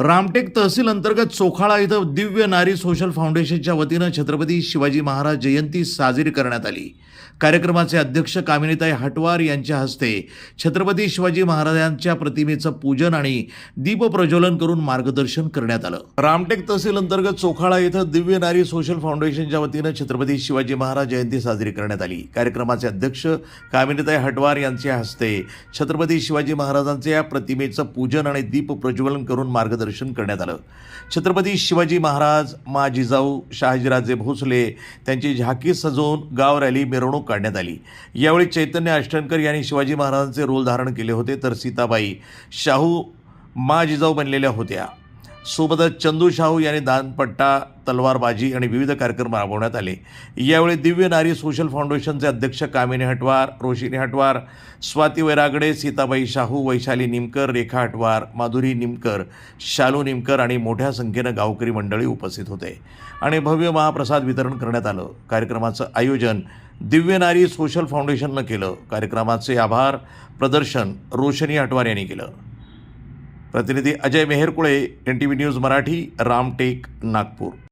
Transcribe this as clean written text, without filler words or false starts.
रामटेक तहसील अंतर्गत चोखाळा इथं दिव्य नारी सोशल फाउंडेशनच्या वतीनं छत्रपती शिवाजी महाराज जयंती साजरी करण्यात आली। कार्यक्रमाचे अध्यक्ष कामिनीताई हटवार यांच्या हस्ते छत्रपती शिवाजी महाराजांच्या प्रतिमेचं पूजन आणि दीप प्रज्वलन करून मार्गदर्शन करण्यात आलं। रामटेक तहसील अंतर्गत चोखाळा इथं दिव्य नारी सोशल फाउंडेशनच्या वतीनं छत्रपती शिवाजी महाराज जयंती साजरी करण्यात आली। कार्यक्रमाचे अध्यक्ष कामिनीताई हटवार यांच्या हस्ते छत्रपती शिवाजी महाराजांच्या प्रतिमेचं पूजन आणि दीप प्रज्वलन करून मार्गदर्शन करण्यात आलं। छत्रपती शिवाजी महाराज, मा जिजाऊ, शहाजीराजे भोसले त्यांची झाकी सजवून गाव रॅली मिरवणूक काढण्यात आली। यावेळी चैतन्य अष्टनकर यांनी शिवाजी महाराजांचे रोल धारण केले होते, तर सीताबाई शाहू मा जिजाऊ बनलेल्या होत्या। सोबतच चंदू शाहू यांनी दानपट्टा, तलवारबाजी आणि विविध कार्यक्रम राबवण्यात आले। यावेळी दिव्य नारी सोशल फाउंडेशनचे अध्यक्ष कामिनी हटवार, रोशिनी हटवार, स्वाती वैरागडे, सीताबाई शाहू, वैशाली निमकर, रेखा हटवार, माधुरी निमकर, शालू निमकर आणि मोठ्या संख्येनं गावकरी मंडळी उपस्थित होते आणि भव्य महाप्रसाद वितरण करण्यात आलं। कार्यक्रमाचं आयोजन दिव्य नारी सोशल फाउंडेशननं केलं। कार्यक्रमाचे आभार प्रदर्शन रोशनी हटवार यांनी केलं। प्रतिनिधी अजय मेहरकुळे, NTV न्यूज मराठी, रामटेक, नागपूर।